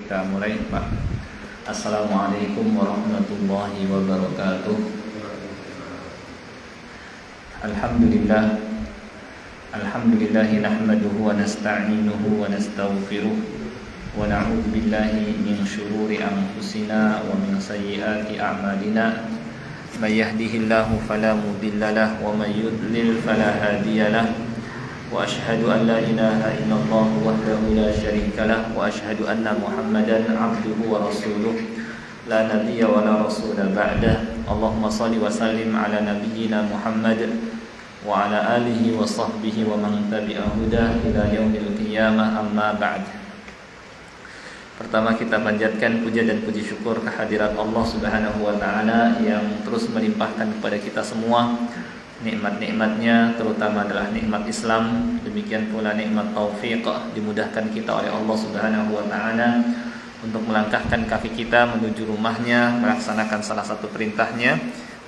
kita mulai, Pak. Assalamualaikum warahmatullahi wabarakatuh. Alhamdulillah. Alhamdulillahi nahmaduhu wa nasta'inuhu wa nastaghfiruh wa na'udzu billahi min syururi anfusina wa min sayyiati a'malina. May yahdihillahu fala mudhillalah wa may yudlil fala hadiyalah. Wa asyhadu an la ilaha illallah wahdahu la syarikalah wa asyhadu anna Muhammadan abduhu wa rasuluh la nabiyya wa la rasula ba'dah. Allahumma shalli wa sallim ala nabiyyina Muhammad wa ala alihi wa sahbihi wa man tabi'ahu ila yaumil qiyamah, amma ba'd. Pertama kita panjatkan puja dan puji syukur kehadirat Allah Subhanahu wa taala yang terus melimpahkan kepada kita semua nikmat-nikmatnya, terutama adalah nikmat Islam. Demikian pula nikmat taufik, dimudahkan kita oleh Allah Subhanahu wa taala untuk melangkahkan kaki kita menuju rumahnya, melaksanakan salah satu perintahnya,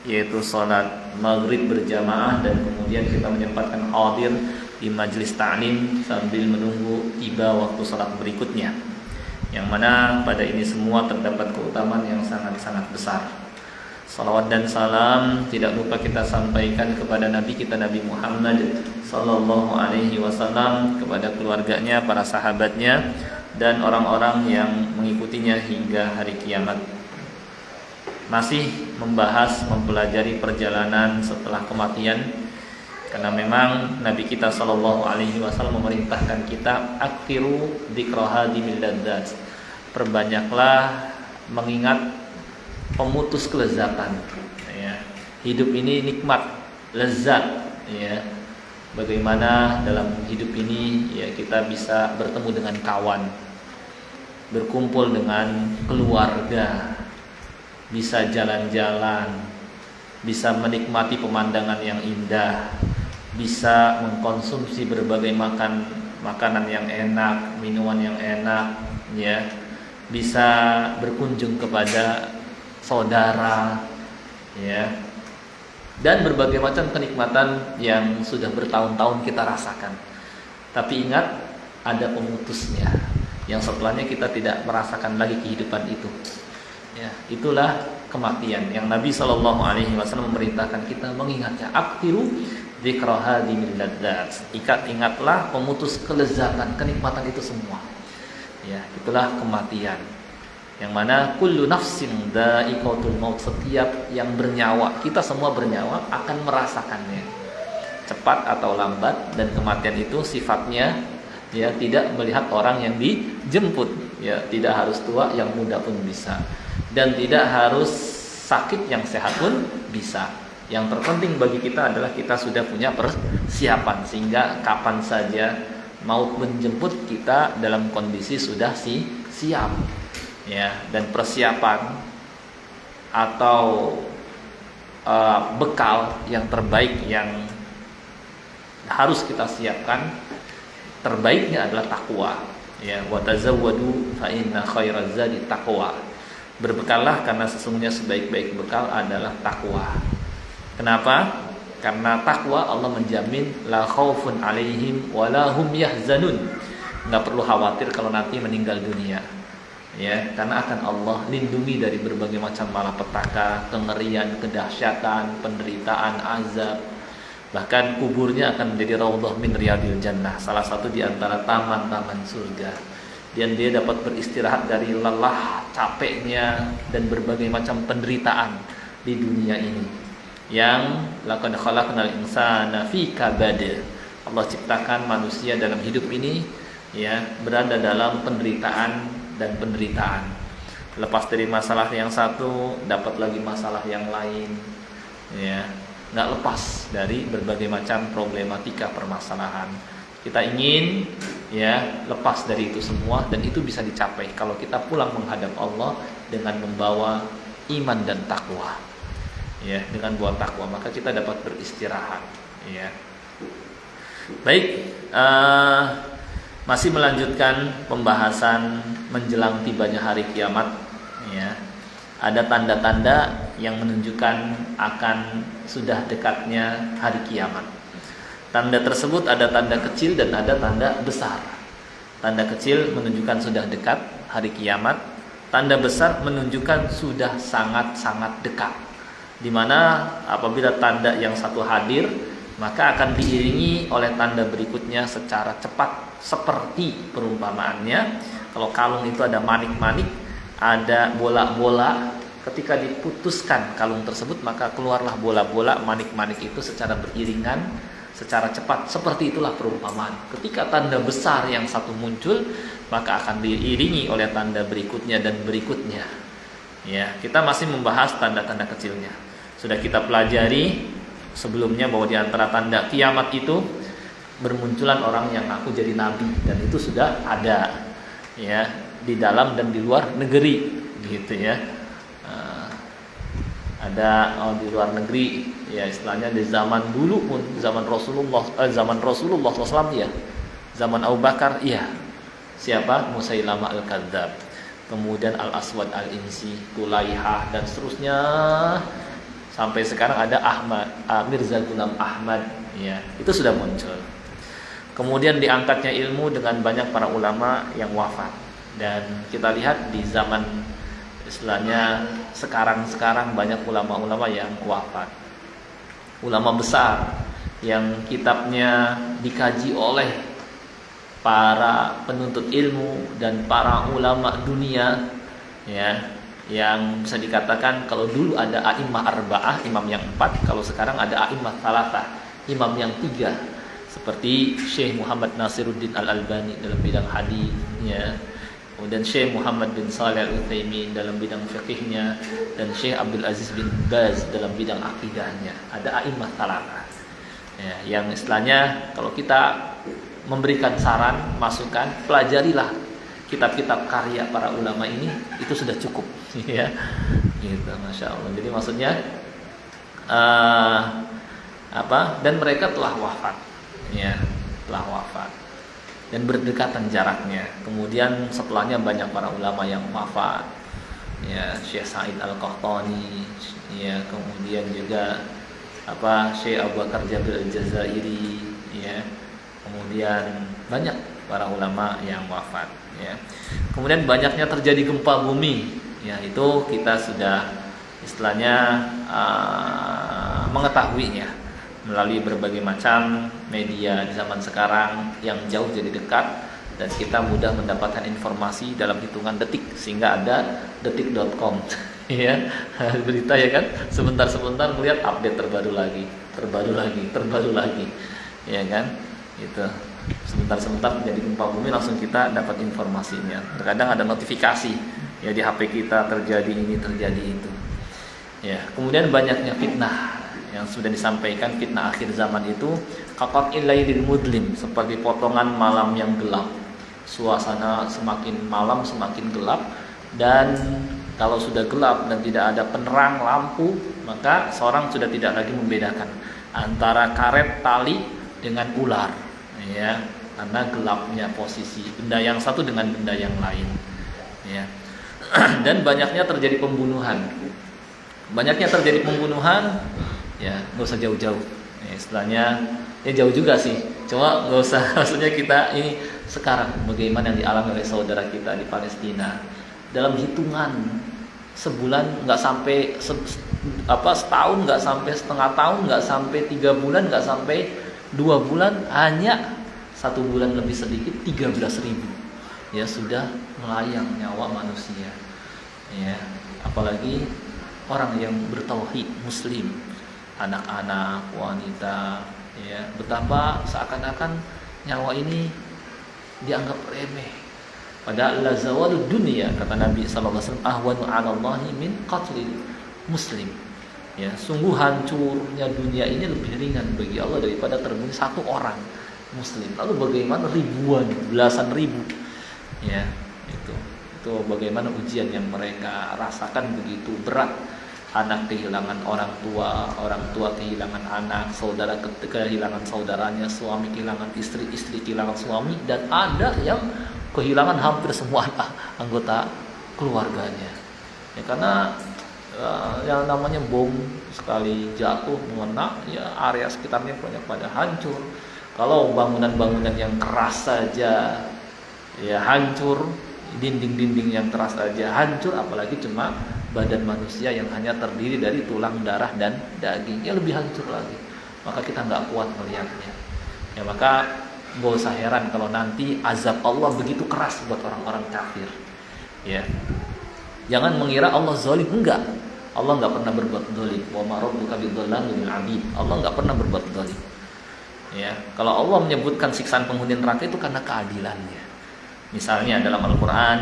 yaitu salat maghrib berjamaah, dan kemudian kita menyempatkan hadir di majelis ta'lim sambil menunggu tiba waktu salat berikutnya, yang mana pada ini semua terdapat keutamaan yang sangat-sangat besar. Salawat dan salam tidak lupa kita sampaikan kepada Nabi kita Nabi Muhammad sallallahu alaihi wasallam, kepada keluarganya, para sahabatnya, dan orang-orang yang mengikutinya hingga hari kiamat. Masih mempelajari perjalanan setelah kematian, karena memang Nabi kita sallallahu alaihi wasallam memerintahkan kita aktiru dzikraha dimil ladzat. Perbanyaklah mengingat pemutus kelezatan, ya. Hidup ini nikmat, lezat, ya. Bagaimana dalam hidup ini, ya, kita bisa bertemu dengan kawan, berkumpul dengan keluarga, bisa jalan-jalan, bisa menikmati pemandangan yang indah, bisa mengkonsumsi berbagai makanan yang enak, minuman yang enak, ya. Bisa berkunjung kepada saudara, ya, dan berbagai macam kenikmatan yang sudah bertahun-tahun kita rasakan. Tapi ingat, ada pemutusnya, yang setelahnya kita tidak merasakan lagi kehidupan itu, ya. Itulah kematian yang Nabi Shallallahu Alaihi Wasallam memerintahkan kita mengingatnya. Aktiru dzikraha dimil ladzat. Ingatlah pemutus kelezatan, kenikmatan itu semua, ya. Itulah kematian, yang mana kullu nafsin dha'iqatul maut. Setiap yang bernyawa, kita semua bernyawa, akan merasakannya, cepat atau lambat. Dan kematian itu sifatnya, ya, tidak melihat orang yang dijemput, ya. Tidak harus tua, yang muda pun bisa, dan tidak harus sakit, yang sehat pun bisa. Yang terpenting bagi kita adalah kita sudah punya persiapan, sehingga kapan saja maut menjemput kita dalam kondisi sudah siap, ya. Dan persiapan atau bekal yang terbaik yang harus kita siapkan, terbaiknya adalah takwa, ya. Wa tazawwadu fa inna khairaz zadi taqwa. Berbekallah karena sesungguhnya sebaik-baik bekal adalah takwa. Kenapa? Karena takwa Allah menjamin la khaufun alaihim wa la hum yahzanun. Enggak perlu khawatir kalau nanti meninggal dunia, ya, karena akan Allah lindungi dari berbagai macam malapetaka, kengerian, kedahsyatan, penderitaan, azab. Bahkan kuburnya akan menjadi raudhah min riyadil jannah, salah satu di antara taman-taman surga. Dan dia dapat beristirahat dari lelah, capeknya, dan berbagai macam penderitaan di dunia ini. Yang laqad khalaqnal insana fi kabad. Allah ciptakan manusia dalam hidup ini, ya, berada dalam penderitaan dan penderitaan. Lepas dari masalah yang satu, dapat lagi masalah yang lain, ya. Nggak lepas dari berbagai macam problematika permasalahan. Kita ingin, ya, lepas dari itu semua, dan itu bisa dicapai kalau kita pulang menghadap Allah dengan membawa iman dan takwa, ya. Dengan bawa takwa maka kita dapat beristirahat, ya. Baik, masih melanjutkan pembahasan menjelang tibanya hari kiamat, ya. Ada tanda-tanda yang menunjukkan akan sudah dekatnya hari kiamat. Tanda tersebut ada tanda kecil dan ada tanda besar. Tanda kecil menunjukkan sudah dekat, hari kiamat, tanda besar menunjukkan sudah sangat-sangat dekat. Dimana apabila tanda yang satu hadir, maka akan diiringi oleh tanda berikutnya secara cepat, seperti perumpamaannya. Kalau kalung itu ada manik-manik, ada bola-bola, ketika diputuskan kalung tersebut, maka keluarlah bola-bola manik-manik itu secara beriringan, secara cepat. Seperti itulah perumpamaan. Ketika tanda besar yang satu muncul, maka akan diiringi oleh tanda berikutnya dan berikutnya. Ya, kita masih membahas tanda-tanda kecilnya. Sudah kita pelajari sebelumnya bahwa di antara tanda kiamat itu bermunculan orang yang ngaku jadi nabi, dan itu sudah ada, ya, di dalam dan di luar negeri, gitu ya. Ada di luar negeri, ya, istilahnya di zaman dulu pun, zaman Rasulullah SAW, ya, zaman Abu Bakar, ya, siapa? Musailamah al-Kadzab, kemudian Al-Aswad al-Insi, Tulaihah, dan seterusnya. Sampai sekarang ada Mirza Ghulam Ahmad, ya, itu sudah muncul. Kemudian diangkatnya ilmu dengan banyak para ulama yang wafat, dan kita lihat di zaman istilahnya sekarang banyak ulama-ulama yang wafat, ulama besar yang kitabnya dikaji oleh para penuntut ilmu dan para ulama dunia, ya, yang bisa dikatakan kalau dulu ada a'immah arba'ah, imam yang 4, kalau sekarang ada a'immah thalathah, imam yang 3, seperti Syekh Muhammad Nasiruddin Al-Albani dalam bidang hadis, ya, kemudian Syekh Muhammad bin Shalih Al-Utsaimin dalam bidang fikihnya, dan Syekh Abdul Aziz bin Baz dalam bidang akidahnya. Ada a'immah thalathah, ya, yang istilahnya kalau kita memberikan saran, masukan, pelajarilah kitab-kitab karya para ulama ini, itu sudah cukup, ya, gitu, masya Allah. Jadi maksudnya dan mereka telah wafat, ya, telah wafat dan berdekatan jaraknya. Kemudian setelahnya banyak para ulama yang wafat, ya, Syekh Sa'id Al-Qahtani, ya, kemudian juga Syekh Abu Bakar Jabir Al-Jazairi, ya, kemudian banyak para ulama yang wafat, ya. Kemudian banyaknya terjadi gempa bumi, ya, itu kita sudah istilahnya mengetahuinya melalui berbagai macam media di zaman sekarang yang jauh jadi dekat, dan kita mudah mendapatkan informasi dalam hitungan detik, sehingga ada detik.com, ya, berita, ya kan, sebentar-sebentar melihat update terbaru lagi, ya kan, itu sebentar-sebentar menjadi gempa bumi, langsung kita dapat informasinya. Terkadang ada notifikasi, ya, di HP kita terjadi ini, terjadi itu, ya. Kemudian banyaknya fitnah yang sudah disampaikan. Fitnah akhir zaman itu qaqa'il lailil mudlim, seperti potongan malam yang gelap. Suasana semakin malam semakin gelap, dan kalau sudah gelap dan tidak ada penerang lampu, maka seorang sudah tidak lagi membedakan antara karet tali dengan ular, ya, karena gelapnya posisi benda yang satu dengan benda yang lain, ya. Dan banyaknya terjadi pembunuhan, ya, nggak usah jauh-jauh, ya, istilahnya, ya, jauh juga sih, cuma nggak usah, maksudnya kita ini sekarang bagaimana yang dialami oleh saudara kita di Palestina. Dalam hitungan sebulan nggak sampai setahun, nggak sampai setengah tahun, nggak sampai 3 bulan, nggak sampai 2 bulan, hanya 1 bulan lebih sedikit 13.000, ya, sudah melayang nyawa manusia, ya. Apalagi orang yang bertauhid, muslim, anak-anak, wanita, ya, betapa seakan-akan nyawa ini dianggap remeh. Padahal la zawalud dunya, kata Nabi sallallahu alaihi wasallam, ahwanu 'ala Allahi min qatlil muslim. Ya, sungguh hancurnya dunia ini lebih ringan bagi Allah daripada terbunuh satu orang muslim. Lalu bagaimana ribuan, belasan ribu? Ya, itu bagaimana ujian yang mereka rasakan begitu berat. Anak kehilangan orang tua kehilangan anak, saudara kehilangan saudaranya, suami kehilangan istri kehilangan suami, dan ada yang kehilangan hampir semua anggota keluarganya. Ya, karena yang namanya bom sekali jatuh mengena, ya, area sekitarnya banyak pada hancur. Kalau bangunan-bangunan yang keras saja, ya, hancur, dinding-dinding yang keras aja hancur, apalagi cuma badan manusia yang hanya terdiri dari tulang, darah, dan daging, ya lebih hancur lagi. Maka kita nggak kuat melihatnya. Ya maka gak usah heran kalau nanti azab Allah begitu keras buat orang-orang kafir. Ya, jangan mengira Allah zalim, enggak. Allah nggak pernah berbuat zalim. Wa ma rabbuka bidzallamil lil 'abid. Allah nggak pernah berbuat zalim. Ya, kalau Allah menyebutkan siksaan penghuni neraka itu karena keadilannya. Misalnya dalam Al-Qur'an,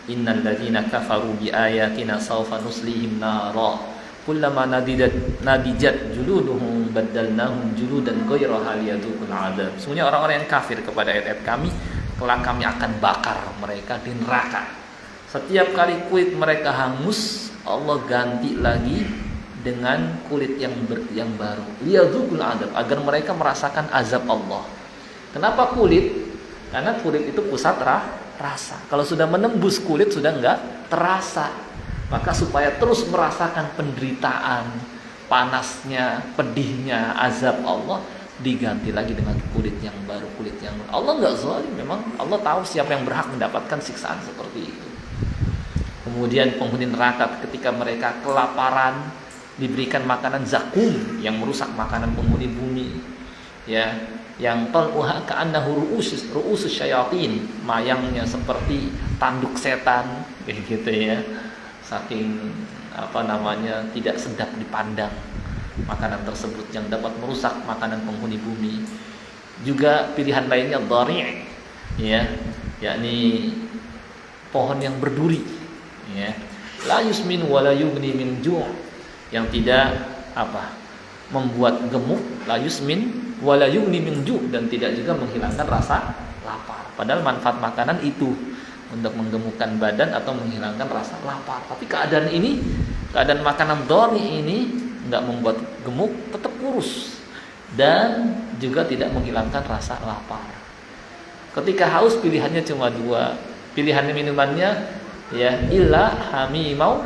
innal ladzina kafaru bi ayatina sawfa nuslihim nara kullama nadijat juluduhum baddalnahum juludan ghayraha liyadzuqul 'adzab. Sesungguhnya orang-orang yang kafir kepada ayat-ayat kami, kelak kami akan bakar mereka di neraka. Setiap kali kulit mereka hangus, Allah ganti lagi dengan kulit yang baru. Liyadzuqul 'adzab, agar mereka merasakan azab Allah. Kenapa kulit? Karena kulit itu pusat rasa. Kalau sudah menembus kulit sudah enggak terasa. Maka supaya terus merasakan penderitaan, panasnya, pedihnya azab Allah, diganti lagi dengan kulit yang baru, kulit yang baru. Allah enggak zalim, memang Allah tahu siapa yang berhak mendapatkan siksaan seperti itu. Kemudian penghuni neraka ketika mereka kelaparan diberikan makanan zakum yang merusak makanan penghuni bumi. Ya, yang tal'uha ka'annahu ru'usus syayatin, mayangnya seperti tanduk setan, begitu ya. Saking tidak sedap dipandang makanan tersebut yang dapat merusak makanan penghuni bumi. Juga pilihan lainnya dhari', ya, yakni pohon yang berduri, ya. La yusmin wa la yughni min ju', yang tidak membuat gemuk, la yusmin wala yughni min ju', dan tidak juga menghilangkan rasa lapar. Padahal manfaat makanan itu untuk menggemukkan badan atau menghilangkan rasa lapar. Tapi keadaan makanan dhari ini enggak membuat gemuk, tetap kurus, dan juga tidak menghilangkan rasa lapar. Ketika haus pilihannya cuma dua. Pilihannya minumannya ya illa hamimau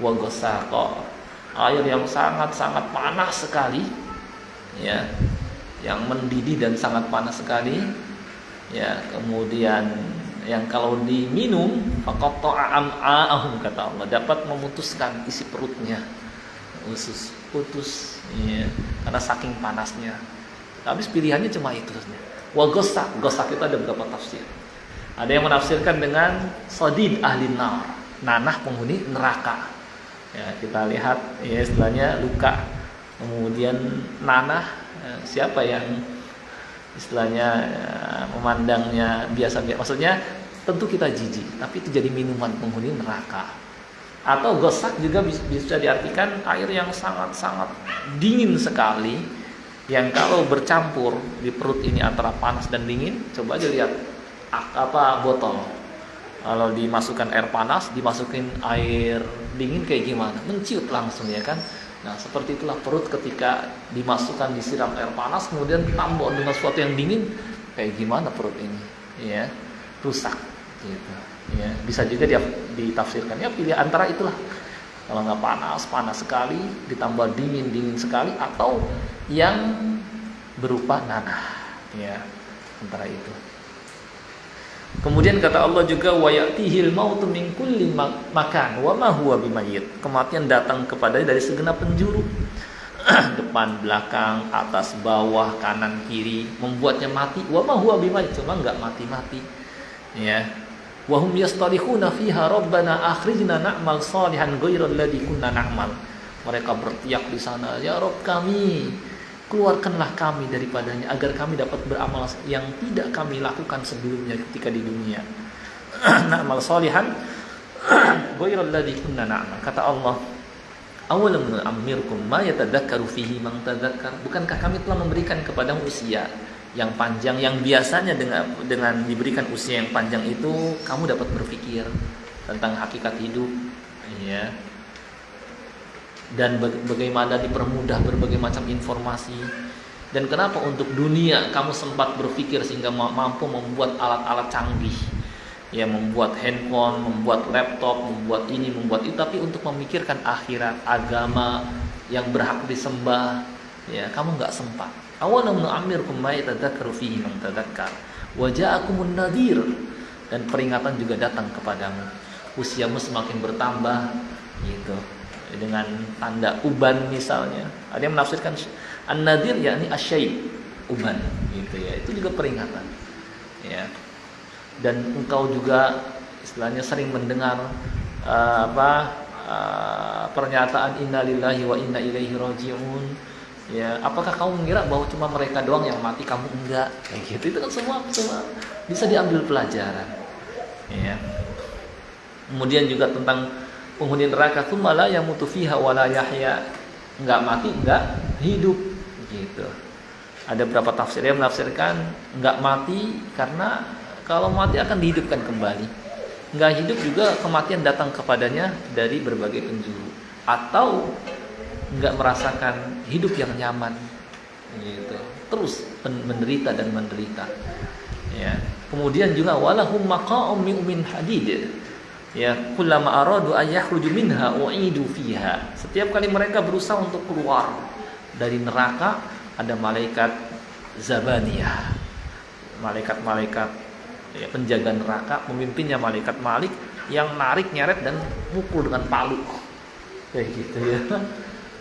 wa ghassaqa. Air yang sangat-sangat panas sekali, ya, yang mendidih dan sangat panas sekali, ya. Kemudian yang kalau diminum faqatta'a am'a'ahum, kata Allah, dapat memutuskan isi perutnya, usus putus, ya, karena saking panasnya. Habis pilihannya cuma itu saja. Wa ghassak itu ada beberapa tafsir. Ada yang menafsirkan dengan sadid ahli nar, nanah penghuni neraka. Ya, kita lihat ya istilahnya luka, kemudian nanah, siapa yang istilahnya memandangnya biasa-biasa, maksudnya tentu kita jijik, tapi itu jadi minuman penghuni neraka. Atau ghassak juga bisa diartikan air yang sangat-sangat dingin sekali, yang kalau bercampur di perut ini antara panas dan dingin, coba aja lihat botol, kalau dimasukkan air panas, dimasukin air dingin kayak gimana? Menciut langsung, ya kan? Nah, seperti itulah perut ketika dimasukkan, disiram air panas, kemudian ditambah dengan sesuatu yang dingin, kayak gimana perut ini? Ya, rusak gitu. Ya, bisa juga dia ditafsirkan, ya pilih antara itulah. Kalau nggak panas sekali, ditambah dingin sekali, atau yang berupa nanah, ya, antara itu. Kemudian kata Allah juga wa ya'tihil mautu min kulli makan wa ma huwa bimayyit. Kematian datang kepadanya dari segenap penjuru. Depan, belakang, atas, bawah, kanan, kiri, membuatnya mati. Wa ma huwa bimayyit, cuma enggak mati-mati. Ya. Wa hum yastarihuna fiha rabbana akhrijna na'mal salihan ghairal ladzi kunna na'mal. Mereka berteriak di sana, ya Rabb kami, keluarkanlah kami daripadanya agar kami dapat beramal yang tidak kami lakukan sebelumnya ketika di dunia. Na'mal salihan ghairal ladzi kunna na'mal. Kata Allah, awalam nu'ammirkum ma yatadzakkaru fihi man tadzakkar. Bukankah kami telah memberikan kepadamu usia yang panjang, yang biasanya dengan diberikan usia yang panjang itu kamu dapat berpikir tentang hakikat hidup, ya. Dan bagaimana dipermudah berbagai macam informasi. Dan kenapa untuk dunia kamu sempat berpikir sehingga mampu membuat alat-alat canggih, ya, membuat handphone, membuat laptop, membuat ini, membuat itu, tapi untuk memikirkan akhirat, agama yang berhak disembah, ya, kamu nggak sempat. Awalam nu'ammirkum ma yatadzakkaru fihi man tadzakkar wa ja'akumun nadhir. dan peringatan juga datang kepadamu. Usiamu semakin bertambah gitu. Dengan tanda uban misalnya. Ada yang menafsirkan an-nadir yakni asyai, uban gitu ya. Itu juga peringatan. Ya. Dan engkau juga istilahnya sering mendengar pernyataan innalillahi wa inna ilaihi rajiun. Ya, apakah kamu mengira bahwa cuma mereka doang yang mati, kamu enggak? Kayak gitu. Itu kan semua bisa diambil pelajaran. Ya. Kemudian juga tentang penghuni neraka, tsumma la yamutu fiha wa la yahya. Enggak mati, enggak hidup gitu. Ada beberapa tafsir yang menafsirkan enggak mati karena kalau mati akan dihidupkan kembali. Enggak hidup juga kematian datang kepadanya dari berbagai penjuru, atau enggak merasakan hidup yang nyaman gitu. Terus menderita dan menderita. Ya. Kemudian juga walahum maqa'um min hadid. Ya, kullama aradu ay yakhruju minha u'idu fiha. Setiap kali mereka berusaha untuk keluar dari neraka, ada malaikat zabaniyah. Malaikat-malaikat ya, penjaga neraka, pemimpinnya malaikat Malik yang narik, nyeret dan mukul dengan palu. Kayak gitu ya.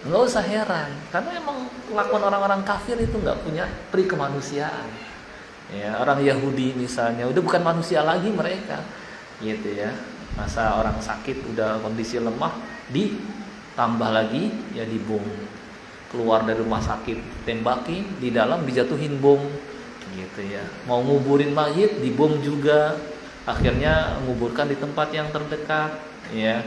Enggak usah heran, karena emang kelakuan orang-orang kafir itu enggak punya pri kemanusiaan. Ya, orang Yahudi misalnya udah bukan manusia lagi mereka. Gitu ya. Masa orang sakit udah kondisi lemah ditambah lagi ya dibom. Keluar dari rumah sakit tembakin, di dalam dijatuhin bom. Gitu ya. Mau nguburin mayit dibom juga. Akhirnya nguburkan di tempat yang terdekat ya.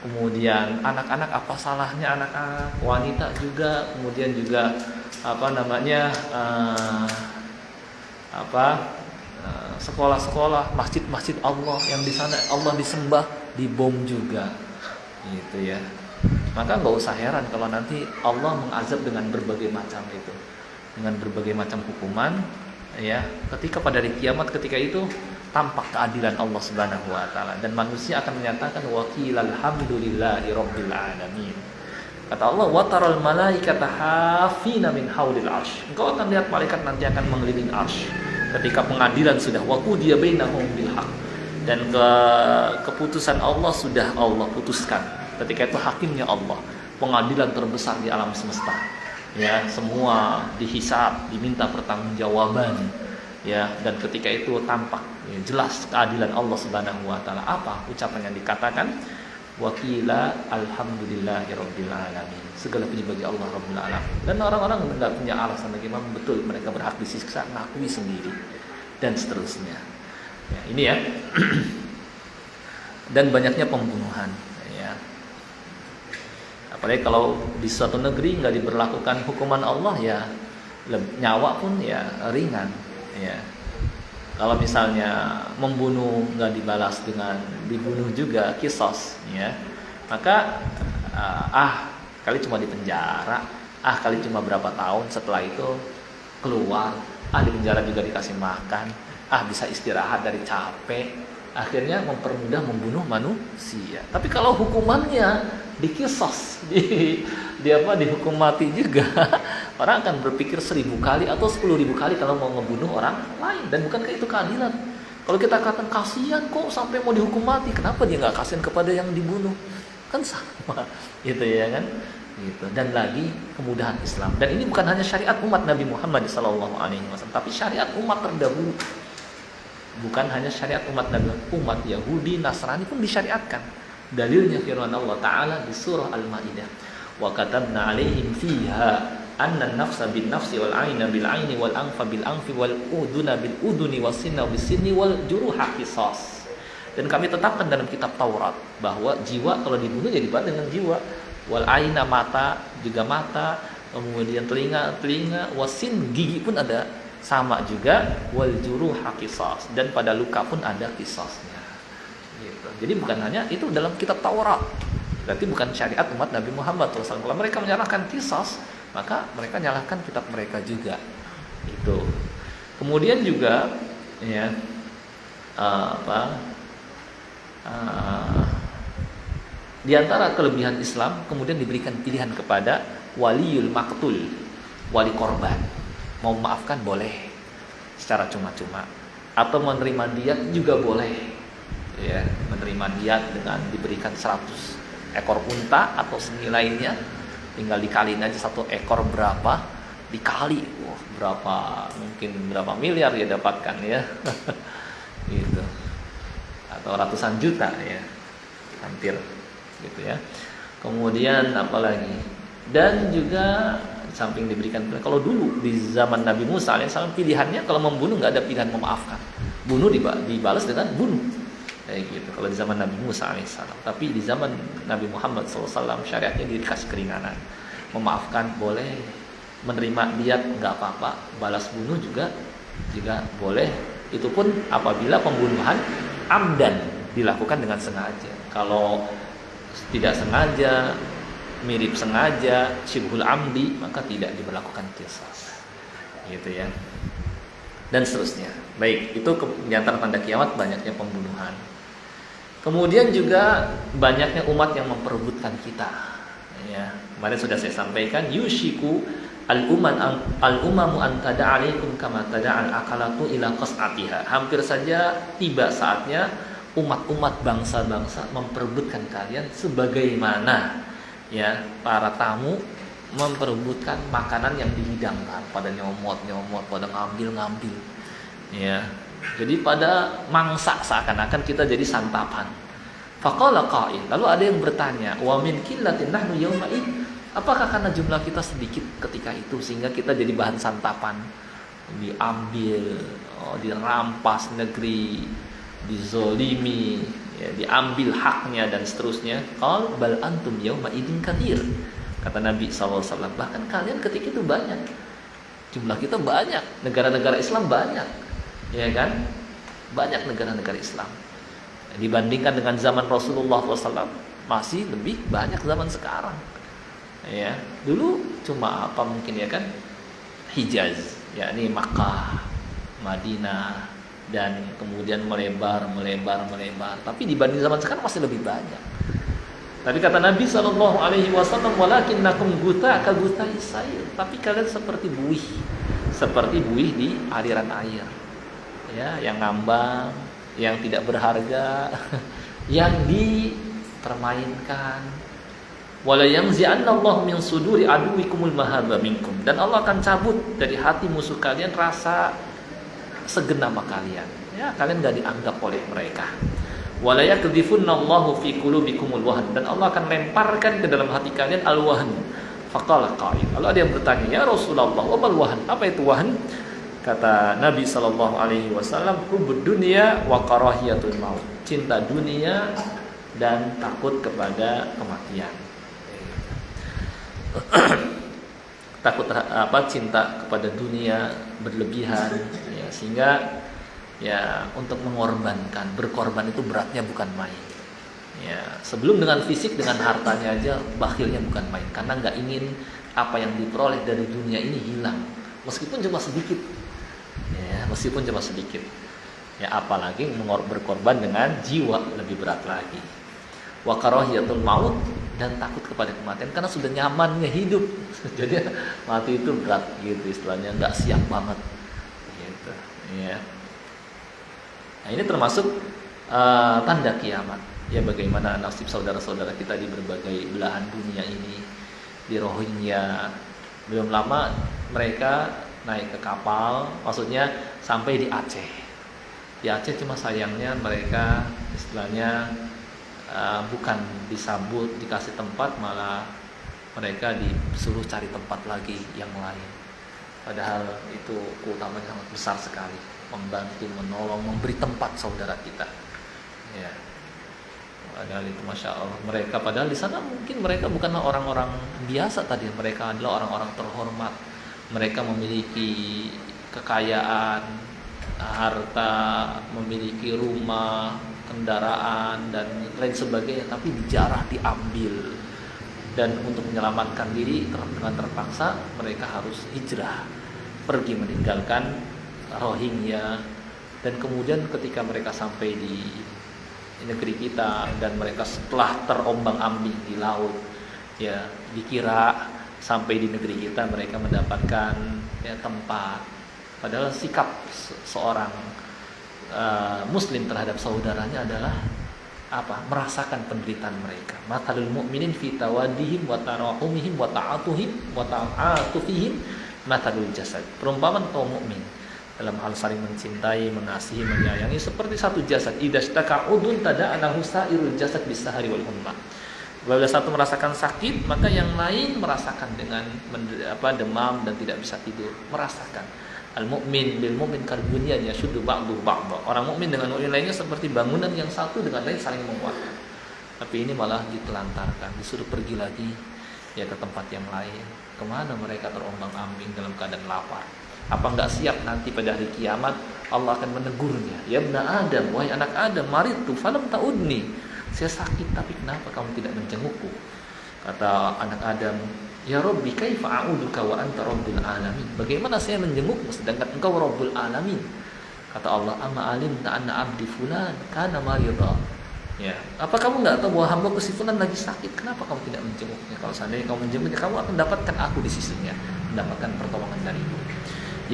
Kemudian anak-anak, apa salahnya anak-anak, wanita juga, kemudian juga sekolah-sekolah, masjid-masjid Allah yang di sana Allah disembah dibom juga, gitu ya. Maka nggak usah heran kalau nanti Allah mengazab dengan berbagai macam itu, dengan berbagai macam hukuman, ya. Ketika pada hari kiamat, ketika itu tampak keadilan Allah Subhanahu wa taala dan manusia akan menyatakan waqilal hamdulillahi rabbil alamin. Kata Allah, wa taral malaikata hafina min haulil arsy. Engkau akan lihat malaikat nanti akan mengelilingi arsy ketika pengadilan sudah waqudiya bainahum bil haq, dan keputusan Allah sudah Allah putuskan. Ketika itu hakimnya Allah, pengadilan terbesar di alam semesta. Ya, semua dihisab, diminta pertanggungjawaban. Ya, dan ketika itu tampak ya, jelas keadilan Allah Subhanahu wa taala. Apa ucapan yang dikatakan? Waqila alhamdulillahirabbil alamin. Segala puji bagi Allah Rabbul alamin. Dan orang-orang enggak punya alasan lagi, memang betul mereka berhak disiksa, ngakui sendiri dan seterusnya. Ya, ini ya. Dan banyaknya pembunuhan ya. Apalagi kalau di suatu negeri enggak diberlakukan hukuman Allah ya, nyawa pun ya ringan ya. Kalau misalnya membunuh nggak dibalas dengan dibunuh juga, kisos, ya, maka kali cuma di penjara, kali cuma berapa tahun, setelah itu keluar, di penjara juga dikasih makan, bisa istirahat dari capek, akhirnya mempermudah membunuh manusia. Tapi kalau hukumannya dikisos, dihukum mati juga, orang akan berpikir 1000 kali atau 10.000 kali kalau mau ngebunuh orang lain. Dan bukankah itu keadilan? Kalau kita katakan kasihan kok sampai mau dihukum mati, kenapa dia nggak kasihan kepada yang dibunuh? Kan sama, gitu ya kan? Gitu. Dan lagi kemudahan Islam. Dan ini bukan hanya syariat umat Nabi Muhammad SAW, tapi syariat umat terdahulu. Bukan hanya syariat umat Nabi, umat Yahudi, Nasrani pun disyariatkan. Dalilnya firman Allah Ta'ala di surah Al-Ma'idah. Wa katabna alaihim fiha anna an-nafsa bin nafsi wal 'aina bil 'aini wal anfa bil anfi wal udhuna bil udhuni was sinna bis sinni wal juruha qisas. Dan kami tetapkan dalam kitab Taurat bahwa jiwa kalau dibunuh jadi dibalas dengan jiwa. Wal 'aina, mata juga mata, kemudian telinga wasin, gigi pun ada sama juga, wal juruha qisas, dan pada luka pun ada qisasnya. Gitu. Jadi bukan hanya itu dalam kitab Taurat. Berarti bukan syariat umat Nabi Muhammad SAW. Kalau mereka menyalahkan qisas, maka mereka nyalahkan kitab mereka juga. Itu. Kemudian juga ya di antara kelebihan Islam kemudian diberikan pilihan kepada waliul maktul, wali korban. Mau maafkan boleh secara cuma-cuma. atau menerima diat juga boleh. Ya, menerima diat dengan diberikan 100 ekor unta atau senilainya, tinggal dikaliin aja 1 ekor berapa, dikali berapa miliar ya dapatkan ya. Gitu. Atau ratusan juta ya. Hampir gitu ya. Kemudian apalagi? Dan juga samping diberikan, kalau dulu di zaman Nabi Musa alaihissalam pilihannya kalau membunuh nggak ada pilihan memaafkan. Bunuh dibalas dengan bunuh. Kayak gitu kalau di zaman Nabi Musa alaihissalam. Tapi di zaman Nabi Muhammad SAW syariatnya dikasih keringanan, memaafkan boleh, menerima diat nggak apa-apa, balas bunuh juga boleh. Itu pun apabila pembunuhan amdan, dilakukan dengan sengaja. Kalau tidak sengaja, mirip sengaja, syibhul amdi, maka tidak diberlakukan qisas. Gitu ya. Dan seterusnya. Baik, itu di antara tanda kiamat banyaknya pembunuhan. Kemudian juga banyaknya umat yang memperebutkan kita. Ya, kemarin sudah saya sampaikan, yushiku al-umamu an tada'alaikum kama tada'al akalatu ila qas'atiha. Hampir saja tiba saatnya umat-umat bangsa-bangsa memperebutkan kalian sebagaimana ya para tamu memperebutkan makanan yang dihidangkan, pada nyomot-nyomot, pada ngambil-ngambil. Ya. Jadi pada mangsa seakan-akan kita jadi santapan. Faqala qa'il, lalu ada yang bertanya, wa min qillatin nahnu yawma id, apakah karena jumlah kita sedikit ketika itu sehingga kita jadi bahan santapan, diambil, dirampas negeri, dizolimi, ya, diambil haknya dan seterusnya. Qal bal antum yawma idin katsir, kata Nabi SAW, bahkan kalian ketika itu banyak, jumlah kita banyak, negara-negara Islam banyak, ya kan, banyak negara-negara Islam dibandingkan dengan zaman Rasulullah SAW, masih lebih banyak zaman sekarang. Ya, dulu cuma apa mungkin ya kan, Hijaz, yakni Makkah, Madinah, dan kemudian melebar. Tapi dibanding zaman sekarang masih lebih banyak. Tapi kata Nabi SAW, walakinnakum guta ka gutai sayr, tapi kalian seperti buih di aliran air. Ya, yang ngambang, yang tidak berharga, yang dipermainkan. Wala yanzi'annallahu min suduri aduwikumul mahabba minkum, dan Allah akan cabut dari hati musuh kalian rasa segenap kalian. Ya, kalian enggak dianggap oleh mereka. Wala yakdhifunnallahu fi qulubikumul wahn, dan Allah akan lemparkan ke dalam hati kalian al-wahn. Faqala qa'il, lalu ada yang bertanya, ya Rasulullah, wa mal wahn? Apa itu wahn? Kata Nabi SAW, hubbud dunya wa karahiyatul maut, cinta dunia dan takut kepada kematian. Cinta kepada dunia berlebihan, ya, sehingga ya untuk berkorban itu beratnya bukan main. Ya, sebelum dengan fisik, dengan hartanya aja bakhilnya bukan main, karena nggak ingin apa yang diperoleh dari dunia ini hilang, meskipun cuma sedikit. Ya, apalagi berkorban dengan jiwa, lebih berat lagi. Wa karahiyatul maut, dan takut kepada kematian karena sudah nyamannya hidup. Jadi mati itu berat gitu istilahnya, nggak siap banget gitu ya. Nah, ini termasuk tanda kiamat. Ya, bagaimana nasib saudara-saudara kita di berbagai belahan dunia ini. Di Rohingya, belum lama mereka naik ke kapal, maksudnya sampai di Aceh. Di Aceh cuma sayangnya mereka istilahnya bukan disambut, dikasih tempat, malah mereka disuruh cari tempat lagi yang lain. Padahal itu keutamanya sangat besar sekali, membantu, menolong, memberi tempat saudara kita. Ya. Padahal itu masya Allah, mereka padahal di sana mungkin mereka bukanlah orang-orang biasa tadi, mereka adalah orang-orang terhormat. Mereka memiliki kekayaan, harta, memiliki rumah, kendaraan dan lain sebagainya, tapi dijarah, diambil. Dan untuk menyelamatkan diri dengan terpaksa mereka harus hijrah, pergi meninggalkan Rohingya. Dan kemudian ketika mereka sampai di negeri kita, dan mereka setelah terombang-ambing di laut, ya dikira sampai di negeri kita mereka mendapatkan ya tempat. Padahal sikap seorang muslim terhadap saudaranya adalah apa? Merasakan penderitaan mereka. Matalul mu'minin fi tawaddihim wa tarahumihim wa ta'atuhim wa ta'atufihim matalul jasad. Perumpamaan kaum mukmin dalam hal saling mencintai, mengasihi, menyayangi seperti satu jasad. Idastaka udun tada'anahu sa'irul jasad bisahari wal humma. Apabila satu merasakan sakit, maka yang lain merasakan dengan demam dan tidak bisa tidur, merasakan. Al-mu'min bil mu'min karbunyan yashuddu ba'du ba'dha. Orang mukmin dengan mukmin lainnya seperti bangunan yang satu dengan lain saling menguatkan. Tapi ini malah ditelantarkan, disuruh pergi lagi ya ke tempat yang lain. Kemana mereka terombang-ambing dalam keadaan lapar? Apa enggak siap nanti pada hari kiamat Allah akan menegurnya? Ya ibna Adam, wahai anak Adam, maritu falam ta'udni. Saya sakit tapi kenapa kamu tidak menjengukku? Kata anak Adam, ya Rabbi kaifa a'uduka wa anta rabbul alamin. Bagaimana saya menjengukmu sedangkan engkau rabbul alamin? Kata Allah, amma alimta anna abdi fulan kana marida. Ya, apa kamu enggak tahu bahwa hamba si fulan lagi sakit? Kenapa kamu tidak menjenguknya? Kalau seandainya kamu menjenguknya, kamu akan dapatkan aku di sisinya, mendapatkan pertolongan dariku.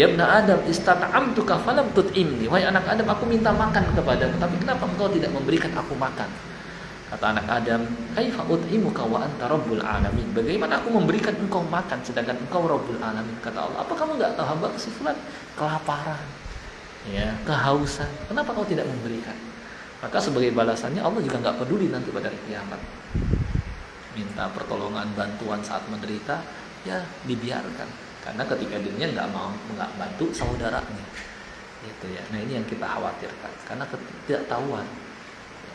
Ya ibna Adam istata'amtuka falam tut'imni. Wahai anak Adam, aku minta makan kepadamu, tapi kenapa engkau tidak memberikan aku makan? Kata anak Adam, kaifa ut'imuka wa anta rabbul alamin. Bagaimana aku memberikan engkau makan sedangkan engkau rabbul alamin? Kata Allah, apa kamu enggak tahu hamba si fulan kelaparan, ya, kehausan. Kenapa kau tidak memberikan? Maka sebagai balasannya Allah juga enggak peduli nanti pada hari kiamat. Minta pertolongan, bantuan saat menderita, ya dibiarkan. Karena ketika dirinya enggak bantu saudaranya. Gitu ya. Nah, ini yang kita khawatirkan karena ketidaktahuan.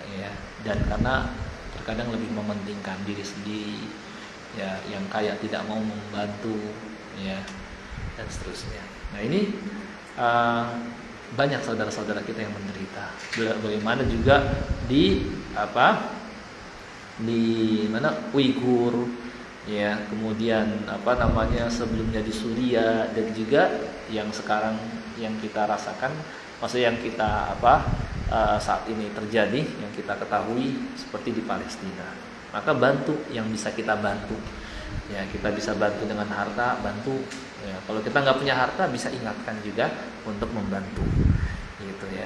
Ya, dan karena terkadang lebih mementingkan diri sendiri, ya, yang kaya tidak mau membantu, ya, dan seterusnya. Nah, ini banyak saudara-saudara kita yang menderita. Bagaimana juga di mana Uighur, ya, kemudian sebelumnya di Suriah, dan juga yang sekarang yang kita rasakan, maksudnya yang kita saat ini terjadi, yang kita ketahui seperti di Palestina. Maka bantu yang bisa kita bantu, ya, kita bisa bantu dengan harta, bantu, ya. Kalau kita nggak punya harta, bisa ingatkan juga untuk membantu, gitu ya.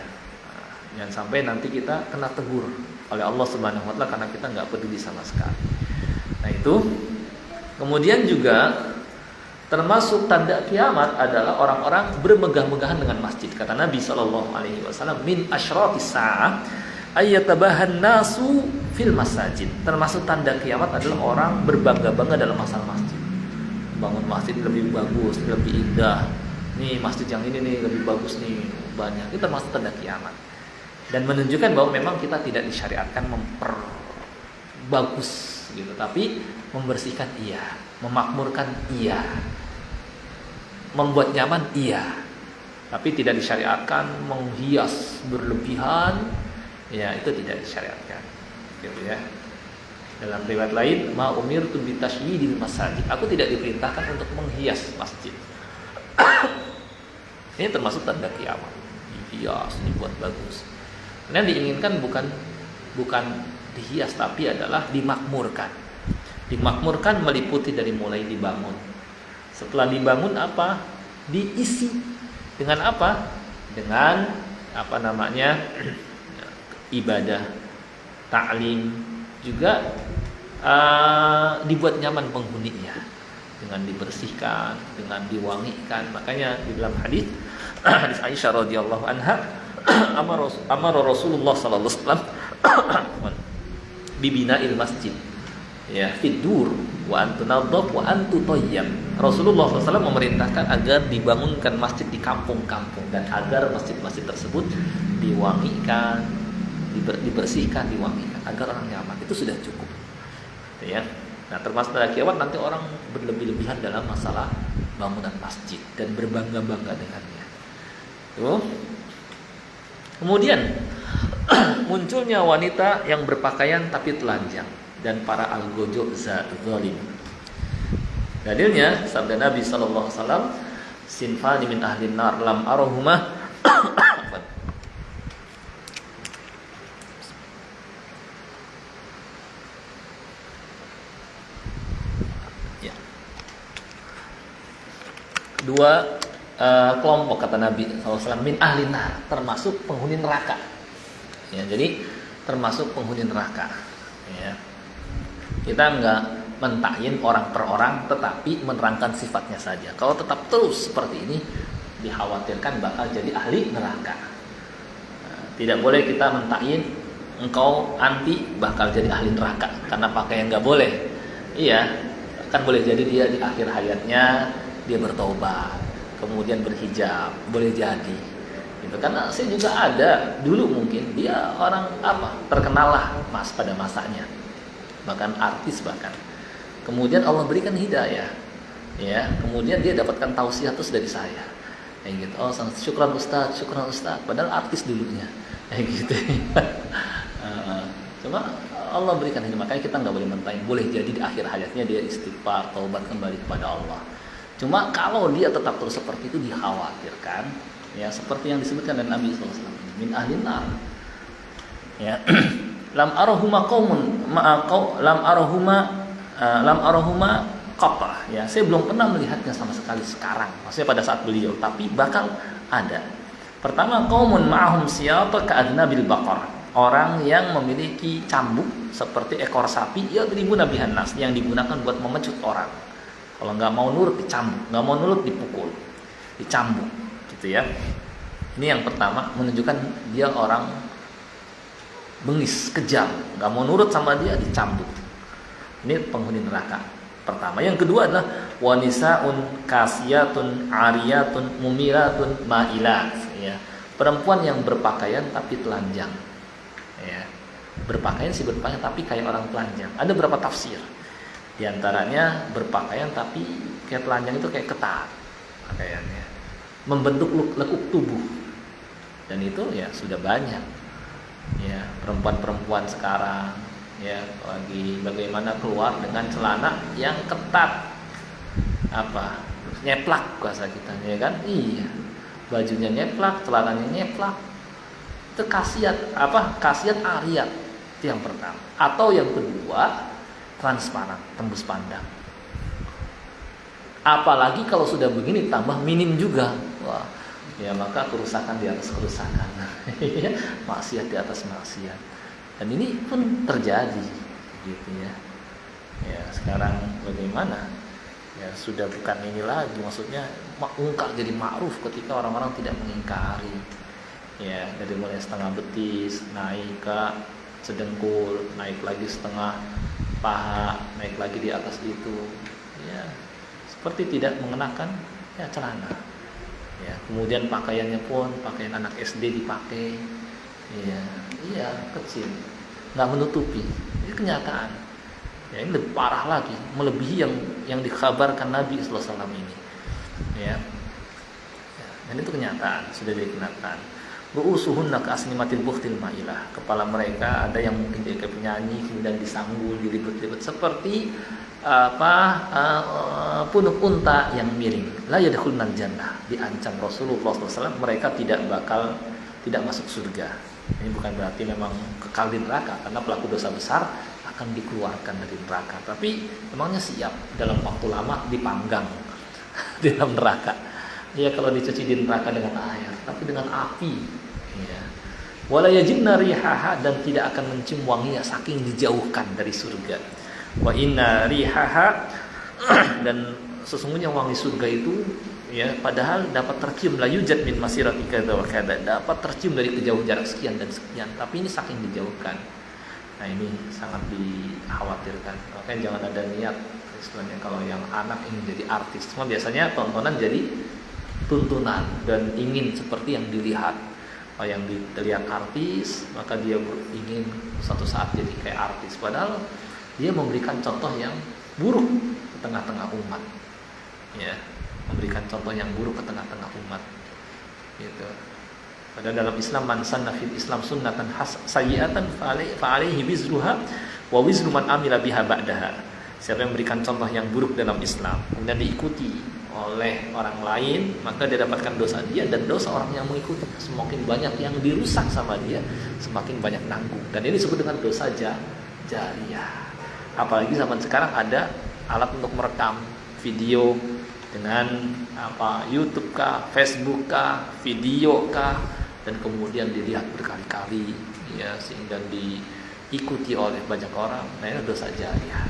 Jangan sampai nanti kita kena tegur oleh Allah Subhanahu Wa Taala karena kita nggak peduli sama sekali. Nah, itu kemudian juga termasuk tanda kiamat adalah orang-orang bermegah-megahan dengan masjid. Kata Nabi SAW, min asyratis sa'ah ayyatabahan nasu fil masajid. Termasuk tanda kiamat adalah orang berbangga-bangga dalam masalah masjid. Bangun masjid lebih bagus, lebih indah. Nih masjid yang ini nih lebih bagus nih, banyak. Itu termasuk tanda kiamat. Dan menunjukkan bahwa memang kita tidak disyariatkan memperbagus gitu, tapi membersihkan iya, memakmurkan iya, membuat nyaman iya, tapi tidak disyariatkan menghias berlebihan, ya, itu tidak disyariatkan, gitu ya. Dalam riwayat lain, ma umirtu bitasyidil masajid, aku tidak diperintahkan untuk menghias masjid. Ini termasuk tanda kiamat, dihias, dibuat bagus. Karena diinginkan bukan dihias, tapi adalah dimakmurkan. Dimakmurkan meliputi dari mulai dibangun. Setelah dibangun apa? Diisi dengan apa? Dengan ibadah, ta'lim, juga dibuat nyaman penghuninya dengan dibersihkan, dengan diwangikan. Makanya di dalam hadis Aisyah radhiyallahu anha, amara Rasulullah sallallahu alaihi wasallam bibina'il masjid, ya, fidur wa antunadhaf wa antutayyab. Rasulullah SAW memerintahkan agar dibangunkan masjid di kampung-kampung dan agar masjid-masjid tersebut diwangikan, dibersihkan, diwangikan agar orang nyaman. Itu sudah cukup, ya. Nah, termasuk tanda kiamat nanti orang berlebih-lebihan dalam masalah bangunan masjid dan berbangga-bangga dengannya. Tuh. Kemudian munculnya wanita yang berpakaian tapi telanjang dan para algojo zalim. Dalilnya sabda Nabi sallallahu alaihi wasallam, sinfani min ahlin nar lam arahuma. Ya. Dua kelompok kata Nabi SAW min ahlina, termasuk penghuni neraka. Ya, jadi termasuk penghuni neraka. Ya. Kita enggak mentakyin orang per orang, tetapi menerangkan sifatnya saja. Kalau tetap terus seperti ini, dikhawatirkan bakal jadi ahli neraka. Tidak boleh kita mentakyin engkau anti bakal jadi ahli neraka karena pakaian nggak boleh. Iya, kan boleh jadi dia di akhir hayatnya dia bertobat, kemudian berhijab, boleh jadi. Gitu. Karena saya juga ada dulu mungkin dia orang terkenal lah pada masanya, bahkan artis bahkan. Kemudian Allah berikan hidayah, ya. Kemudian dia dapatkan tausiah terus dari saya, kayak gitu. Oh, syukran Ustaz. Padahal artis dulunya, kayak gitu. Cuma Allah berikan hidayah, makanya kita nggak boleh mentain. Boleh jadi di akhir hayatnya dia istighfar, taubat kembali kepada Allah. Cuma kalau dia tetap terus seperti itu dikhawatirkan, ya seperti yang disebutkan oleh Nabi SAW, min ahlin nar. Ya, lam arahuma qaumun lam arahuma qata. Ya, saya belum pernah melihatnya sama sekali sekarang. Maksudnya pada saat beliau, tapi bakal ada. Pertama, qaumun ma'ahum siyata ka'adnabil baqarah. Orang yang memiliki cambuk seperti ekor sapi, ya tribuna bihan nas, yang digunakan buat memecut orang. Kalau nggak mau nurut dicambuk, nggak mau nurut dipukul, dicambuk, gitu ya. Ini yang pertama, menunjukkan dia orang bengis, kejam, nggak mau nurut sama dia dicambuk. Ini penghuni neraka pertama. Yang kedua adalah wanisaun kasiyatun ariyatun mumiratun ma'ilat, ya. Perempuan yang berpakaian tapi telanjang, ya. Berpakaian tapi kayak orang telanjang. Ada berapa tafsir? Di antaranya berpakaian tapi kayak telanjang itu kayak ketat pakaiannya, membentuk lekuk tubuh. Dan itu ya sudah banyak, ya, perempuan-perempuan sekarang, ya, lagi bagaimana keluar dengan celana yang ketat, nyeplak bahasa kita, ya kan? Iya, bajunya nyeplak, celananya nyeplak. Itu khasiat ariyat, itu yang pertama. Atau yang kedua, transparan, tembus pandang. Apalagi kalau sudah begini tambah minim juga, wah, ya maka kerusakan di atas kerusakan, maksiat di atas maksiat. Dan ini pun terjadi, gitu ya. Ya sekarang bagaimana? Ya sudah bukan ini lagi, maksudnya ungkap jadi ma'ruf ketika orang-orang tidak mengingkari. Ya, dari mulai setengah betis naik ke sedengkul, naik lagi setengah paha, naik lagi di atas itu, ya seperti tidak mengenakan ya celana. Ya, kemudian pakaiannya pun pakaian anak SD dipakai, iya kecil, nggak menutupi. Ini kenyataan. Ya, ini lebih parah lagi, melebihi yang dikabarkan Nabi Sallallahu Alaihi Wasallam ini. Ya, dan itu kenyataan, sudah dikenyataan. Ru'usuhunna ka'asnimatil bukhtil ma'ilah. Kepala mereka ada yang mungkin jadi penyanyi, kemudian disanggul, dilibet-libet seperti punuk unta yang miring. La yadkhulunal jannah. Diancam Rasulullah SAW, mereka tidak masuk surga. Ini bukan berarti memang kekal di neraka, karena pelaku dosa besar akan dikeluarkan dari neraka. Tapi memangnya siap dalam waktu lama dipanggang di dalam neraka. Ya kalau dicuci di neraka dengan air, tapi dengan api, ya. Wala yajidna rihaha, dan tidak akan mencium wanginya saking dijauhkan dari surga. Wa inna rihaha dan sesungguhnya wangi surga itu, ya, padahal dapat tercium la yujad min masirati kadza wa kadza, dapat tercium dari kejauhan jarak sekian dan sekian, tapi ini saking dijauhkan. Nah, ini sangat dikhawatirkan. Makanya jangan ada niat istilahnya kalau yang anak ingin jadi artis. Cuma biasanya tontonan jadi tuntunan dan ingin seperti yang dilihat. Kalau yang dilihat artis, maka dia ingin suatu saat jadi kayak artis. Padahal dia memberikan contoh yang buruk ke tengah-tengah umat. Ya, memberikan contoh yang buruk ke tengah-tengah umat. Gitu. Padahal dalam Islam, man sanna fil Islam sunnatan sayyi'atan fa alaihi wizruha wa wizru man amila biha ba'daha. Siapa yang memberikan contoh yang buruk dalam Islam kemudian diikuti oleh orang lain, maka dia dapatkan dosa dia dan dosa orang yang mengikuti. Semakin banyak yang dirusak sama dia, semakin banyak nanggung. Dan ini disebut dengan dosa jariyah. Apalagi zaman sekarang ada alat untuk merekam video, dengan YouTube kah, Facebook kah, video kah, dan kemudian dilihat berkali-kali ya, sehingga diikuti oleh banyak orang. Nah, ini dosa jariah.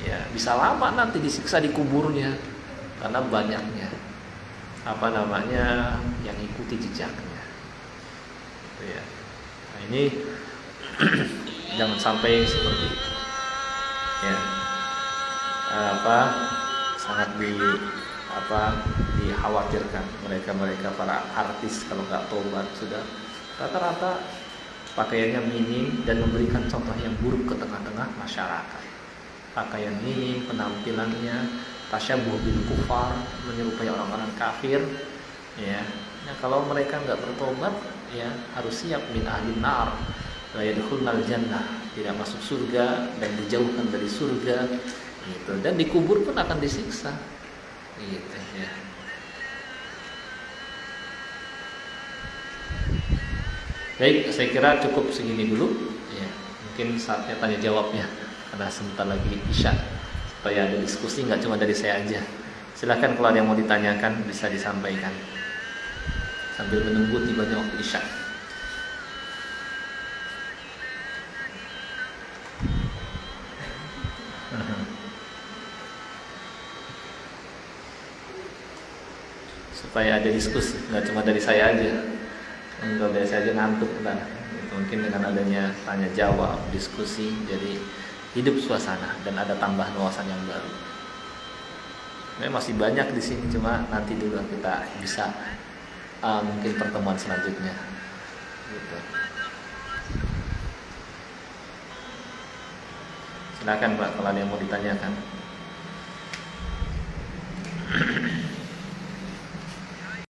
Ya, bisa lama nanti disiksa di kuburnya karena banyaknya yang ikuti jejaknya. Gitu ya. Nah, ini jangan sampai seperti itu. Ya. Sangat dikhawatirkan mereka para artis kalau nggak tobat sudah rata-rata pakaiannya minim dan memberikan contoh yang buruk ke tengah-tengah masyarakat. Pakaian minim, penampilannya tasyabuh bil kufar, menyerupai orang-orang kafir ya. Nah, kalau mereka nggak bertobat ya harus siap min ahlin nar la yadkhulnal jannah, tidak masuk surga dan dijauhkan dari surga gitu, dan dikubur pun akan disiksa gitu ya. Baik, saya kira cukup segini dulu ya. Mungkin saatnya tanya jawabnya karena sebentar lagi isya, supaya ada diskusi nggak cuma dari saya aja. Silahkan kalau ada yang mau ditanyakan bisa disampaikan sambil menunggu tibanya waktu isya. Supaya ada diskusi, nggak cuma dari saya aja. Kalau dari saya aja ngantuk kan. Mungkin dengan adanya tanya jawab, diskusi, jadi hidup suasana dan ada tambahan wawasan yang baru. Memang masih banyak di sini, cuma nanti dulu kita bisa mungkin pertemuan selanjutnya. Gitu. Silakan Pak, kalau ada yang mau ditanyakan.